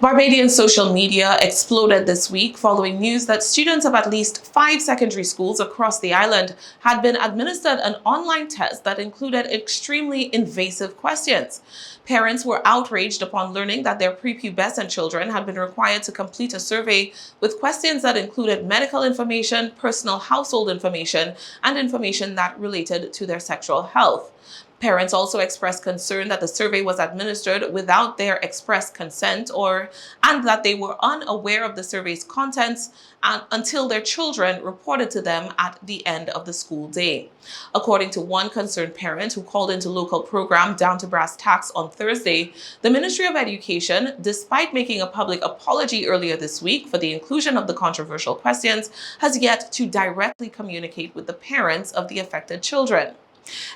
Barbadian social media exploded this week following news that students of at least 5 secondary schools across the island had been administered an online test that included extremely invasive questions. Parents were outraged upon learning that their prepubescent children had been required to complete a survey with questions that included medical information, personal household information, and information that related to their sexual health. Parents also expressed concern that the survey was administered without their express consent and that they were unaware of the survey's contents until their children reported to them at the end of the school day. According to one concerned parent who called into local program Down to Brass Tacks on Thursday, the Ministry of Education, despite making a public apology earlier this week for the inclusion of the controversial questions, has yet to directly communicate with the parents of the affected children.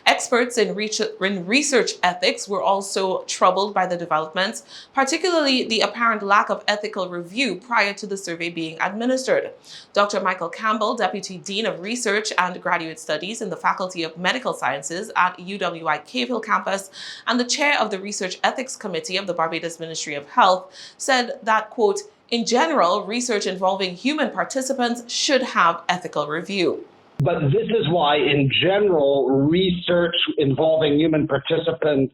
Experts in research ethics were also troubled by the developments, particularly the apparent lack of ethical review prior to the survey being administered. Dr. Michael Campbell, Deputy Dean of Research and Graduate Studies in the Faculty of Medical Sciences at UWI Cave Hill campus and the chair of the Research Ethics Committee of the Barbados Ministry of Health, said that, quote, "In general, research involving human participants should have ethical review." But this is why, in general, research involving human participants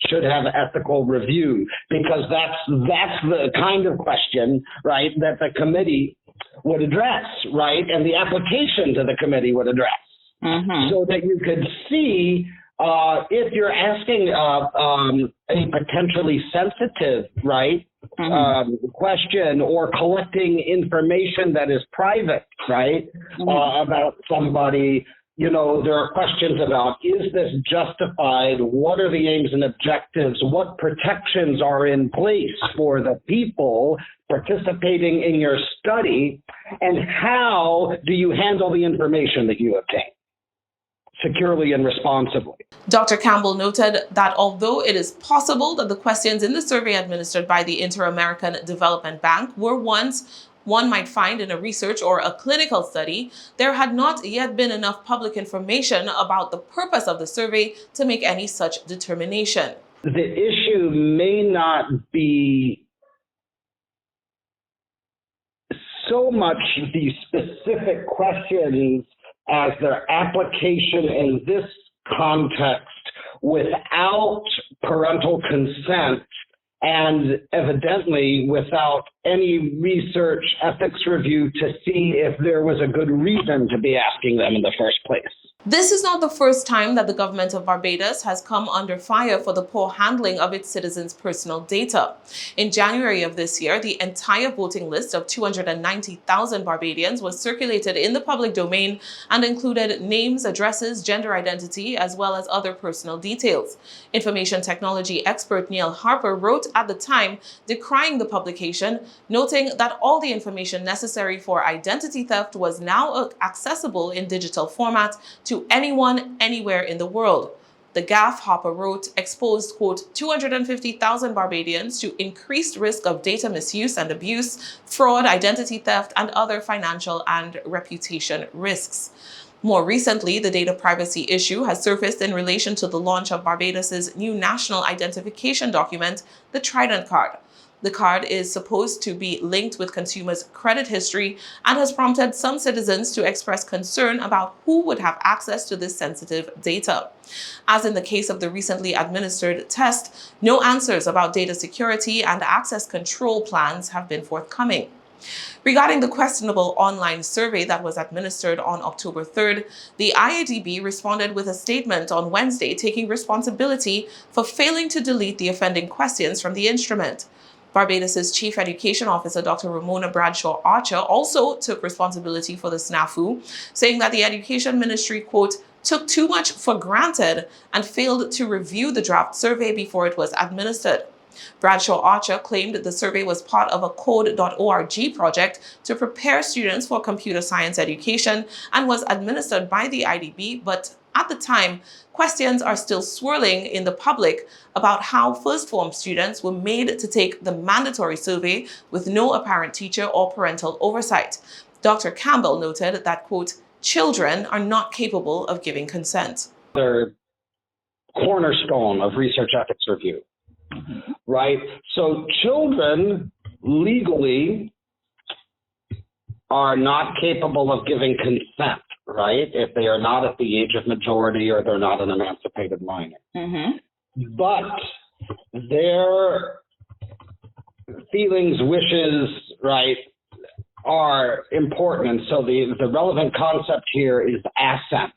should have ethical review, because that's the kind of question, right, that the committee would address, right, and the application to the committee would address, so that you could see if you're asking a potentially sensitive, right, question or collecting information that is private, right, about somebody, you know, there are questions about, is this justified? What are the aims and objectives? What protections are in place for the people participating in your study? And how do you handle the information that you obtain securely and responsibly? Dr. Campbell noted that although it is possible that the questions in the survey administered by the Inter-American Development Bank were ones one might find in a research or a clinical study, there had not yet been enough public information about the purpose of the survey to make any such determination. The issue may not be so much the specific questions as their application in this context without parental consent and evidently without any research ethics review to see if there was a good reason to be asking them in the first place. This is not the first time that the government of Barbados has come under fire for the poor handling of its citizens' personal data. In January of this year, the entire voting list of 290,000 Barbadians was circulated in the public domain and included names, addresses, gender identity, as well as other personal details. Information technology expert Neil Harper wrote at the time decrying the publication, noting that all the information necessary for identity theft was now accessible in digital format to anyone, anywhere in the world. The gaffe, Harper wrote, exposed, quote, 250,000 Barbadians to increased risk of data misuse and abuse, fraud, identity theft, and other financial and reputation risks. More recently, the data privacy issue has surfaced in relation to the launch of Barbados's new national identification document, the Trident Card. The card is supposed to be linked with consumers' credit history and has prompted some citizens to express concern about who would have access to this sensitive data. As in the case of the recently administered test, no answers about data security and access control plans have been forthcoming. Regarding the questionable online survey that was administered on October 3rd, the IADB responded with a statement on Wednesday taking responsibility for failing to delete the offending questions from the instrument. Barbados's Chief Education Officer, Dr. Ramona Bradshaw Archer, also took responsibility for the snafu, saying that the Education Ministry, quote, took too much for granted and failed to review the draft survey before it was administered. Bradshaw Archer claimed the survey was part of a code.org project to prepare students for computer science education and was administered by the IDB, but at the time, questions are still swirling in the public about how first form students were made to take the mandatory survey with no apparent teacher or parental oversight. Dr. Campbell noted that, quote, children are not capable of giving consent. They're cornerstone of research ethics review, right? So children legally are not capable of giving consent, right? If they are not at the age of majority or they're not an emancipated minor. But their feelings, wishes, right, are important. And so the relevant concept here is assent,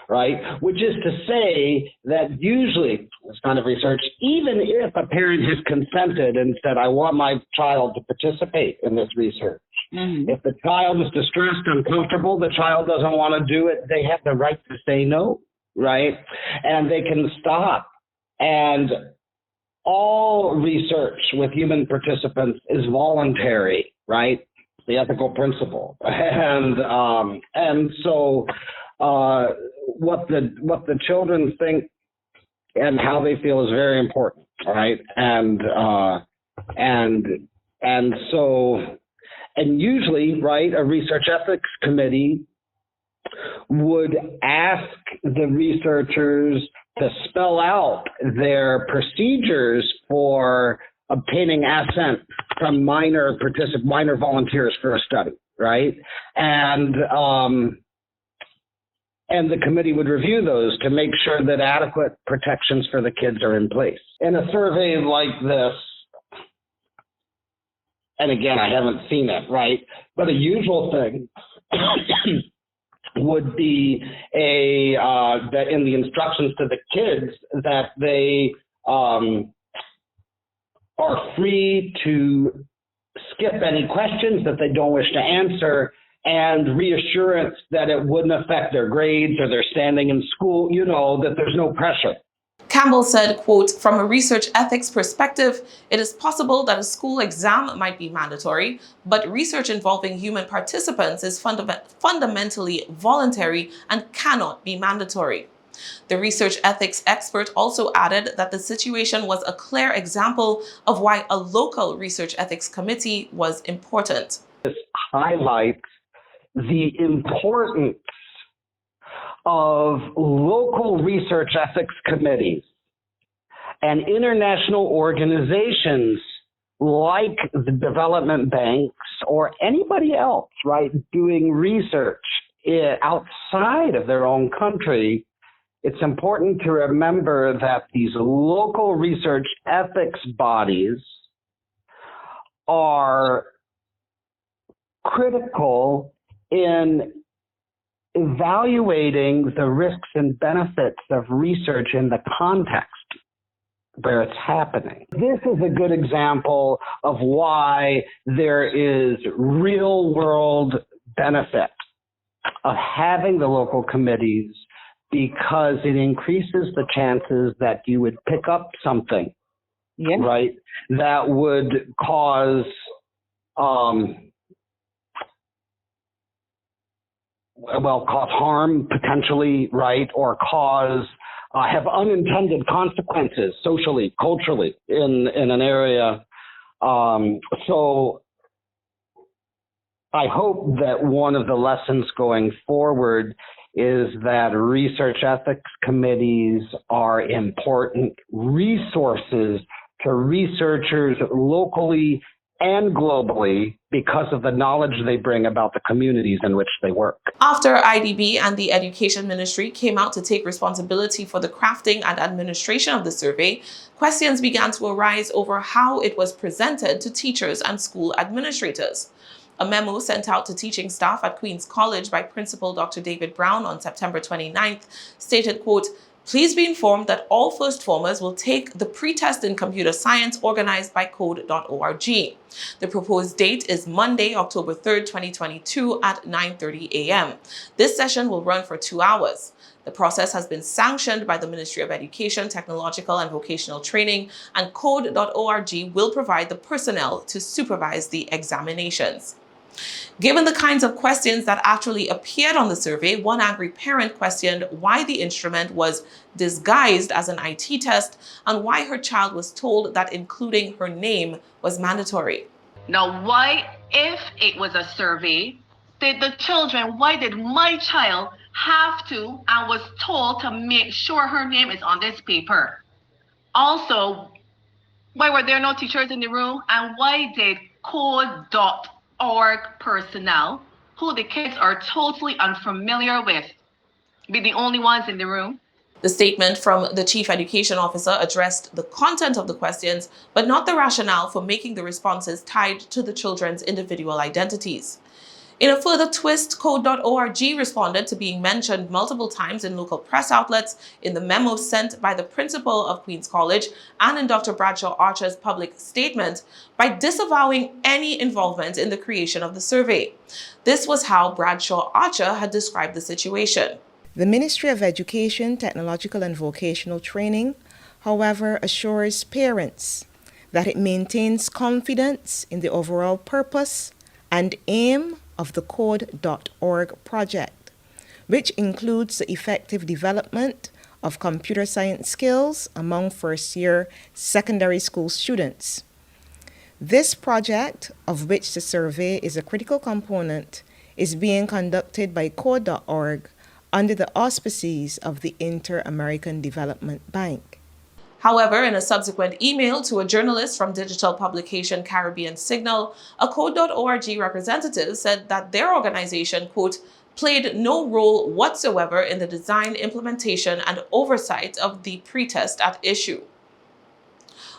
right? Which is to say that usually, this kind of research, even if a parent has consented and said, I want my child to participate in this research, if the child is distressed, uncomfortable, the child doesn't want to do it, they have the right to say no, right? And they can stop. And all research with human participants is voluntary, right? The ethical principle. And so what the children think and how they feel is very important, right? And usually, right, a research ethics committee would ask the researchers to spell out their procedures for obtaining assent from minor volunteers for a study, right? And the committee would review those to make sure that adequate protections for the kids are in place. In a survey like this, and again, I haven't seen it, right? But a usual thing would be that in the instructions to the kids that they are free to skip any questions that they don't wish to answer, and reassurance that it wouldn't affect their grades or their standing in school, that there's no pressure. Campbell said, quote, from a research ethics perspective, it is possible that a school exam might be mandatory, but research involving human participants is fundamentally voluntary and cannot be mandatory. The research ethics expert also added that the situation was a clear example of why a local research ethics committee was important. This highlights the importance of local research ethics committees and international organizations like the development banks or anybody else, right, doing research outside of their own country. It's important to remember that these local research ethics bodies are critical in evaluating the risks and benefits of research in the context where it's happening. This is a good example of why there is real world benefit of having the local committees, because it increases the chances that you would pick up something, right, that would cause harm potentially, right, or have unintended consequences socially, culturally in an area. So I hope that one of the lessons going forward is that research ethics committees are important resources to researchers locally and globally because of the knowledge they bring about the communities in which they work. After IDB and the Education Ministry came out to take responsibility for the crafting and administration of the survey, questions began to arise over how it was presented to teachers and school administrators. A memo sent out to teaching staff at Queen's College by Principal Dr. David Brown on September 29th stated, quote, please be informed that all first formers will take the pretest in computer science organized by code.org. The proposed date is Monday, October 3rd, 2022 at 9:30 a.m. This session will run for 2 hours. The process has been sanctioned by the Ministry of Education, Technological and Vocational Training, and code.org will provide the personnel to supervise the examinations. Given the kinds of questions that actually appeared on the survey, one angry parent questioned why the instrument was disguised as an IT test and why her child was told that including her name was mandatory. Now, why, if it was a survey, why did my child have to and was told to make sure her name is on this paper? Also, Why were there no teachers in the room? And why did code.org personnel, who the kids are totally unfamiliar with, be the only ones in the room? The statement from the chief education officer addressed the content of the questions, but not the rationale for making the responses tied to the children's individual identities. In a further twist, code.org responded to being mentioned multiple times in local press outlets, in the memo sent by the principal of Queen's College, and in Dr. Bradshaw Archer's public statement by disavowing any involvement in the creation of the survey. This was how Bradshaw Archer had described the situation. The Ministry of Education, Technological and Vocational Training, however, assures parents that it maintains confidence in the overall purpose and aim of the code.org project, which includes the effective development of computer science skills among first-year secondary school students. This project, of which the survey is a critical component, is being conducted by code.org under the auspices of the Inter-American Development Bank. However, in a subsequent email to a journalist from digital publication Caribbean Signal, a code.org representative said that their organization, quote, played no role whatsoever in the design, implementation, and oversight of the pretest at issue.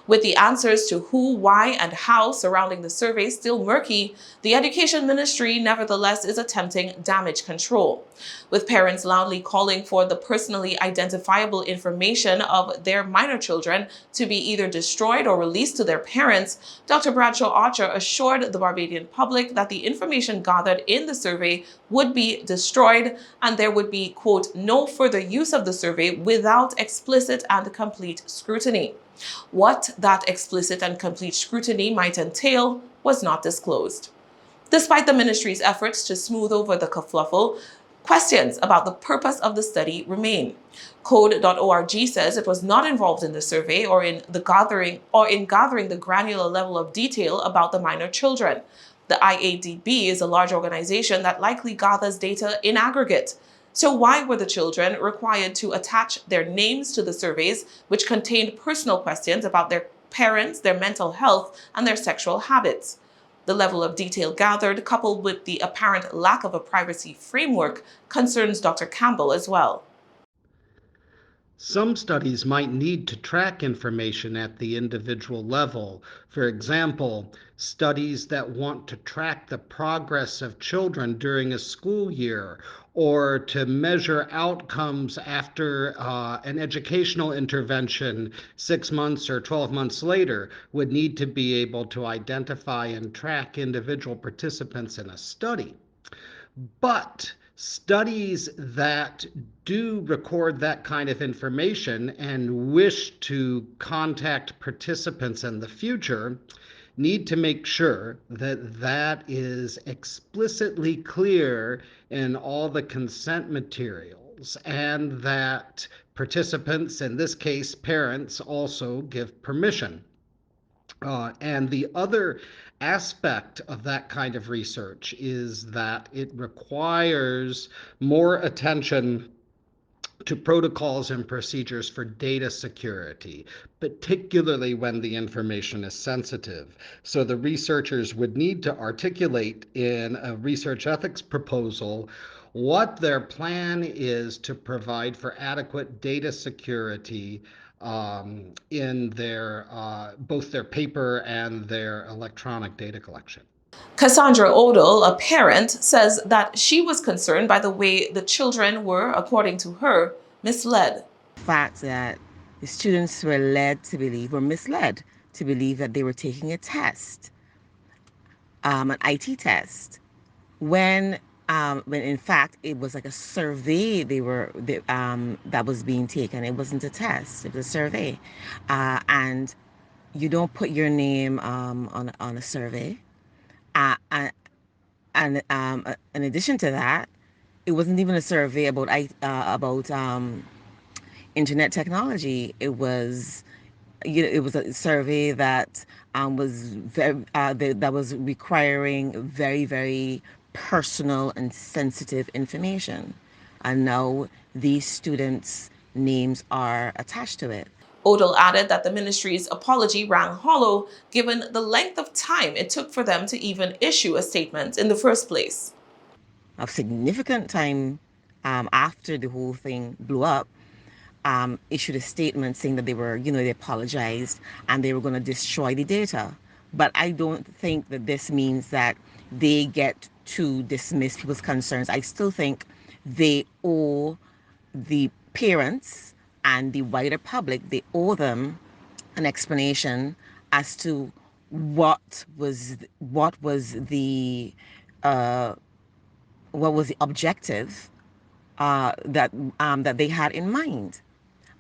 With the answers to who, why, and how surrounding the survey still murky, the Education Ministry nevertheless is attempting damage control. With parents loudly calling for the personally identifiable information of their minor children to be either destroyed or released to their parents, Dr. Bradshaw Archer assured the Barbadian public that the information gathered in the survey would be destroyed and there would be, quote, no further use of the survey without explicit and complete scrutiny. What that explicit and complete scrutiny might entail was not disclosed. Despite the ministry's efforts to smooth over the kerfluffle, questions about the purpose of the study remain. Code.org says it was not involved in the survey or in gathering the granular level of detail about the minor children. The IADB is a large organization that likely gathers data in aggregate. So why were the children required to attach their names to the surveys, which contained personal questions about their parents, their mental health, and their sexual habits? The level of detail gathered, coupled with the apparent lack of a privacy framework, concerns Dr. Campbell as well. Some studies might need to track information at the individual level. For example, studies that want to track the progress of children during a school year or to measure outcomes after an educational intervention 6 months or 12 months later would need to be able to identify and track individual participants in a study. But studies that do record that kind of information and wish to contact participants in the future need to make sure that that is explicitly clear in all the consent materials and that participants, in this case parents, also give permission. And the other aspect of that kind of research is that it requires more attention to protocols and procedures for data security, particularly when the information is sensitive. So the researchers would need to articulate in a research ethics proposal what their plan is to provide for adequate data security in their both their paper and their electronic data collection. Cassandra Odell, a parent, says that she was concerned by the way the children were, according to her, misled. The fact that the students were misled to believe that they were taking a test, an IT test, when in fact it was like a survey that was being taken. It wasn't a test; it was a survey, and you don't put your name on a survey. And in addition to that, it wasn't even a survey about internet technology. It was a survey that was requiring very, very personal and sensitive information, and now these students' names are attached to it. Odell added that the ministry's apology rang hollow given the length of time it took for them to even issue a statement in the first place. A significant time after the whole thing blew up, issued a statement saying that they apologized and they were going to destroy the data. But I don't think that this means that they get to dismiss people's concerns. I still think they owe the parents and the wider public, they owe them an explanation as to what was the objective that they had in mind,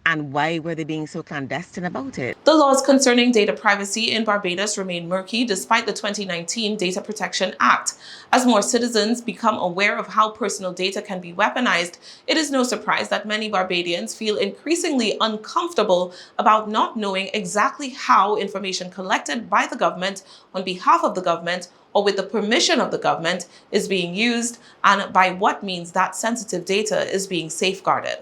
and why were they being so clandestine about it. The laws concerning data privacy in Barbados remain murky despite the 2019 Data Protection Act. As more citizens become aware of how personal data can be weaponized, it is no surprise that many Barbadians feel increasingly uncomfortable about not knowing exactly how information collected by the government on behalf of the government or with the permission of the government is being used and by what means that sensitive data is being safeguarded.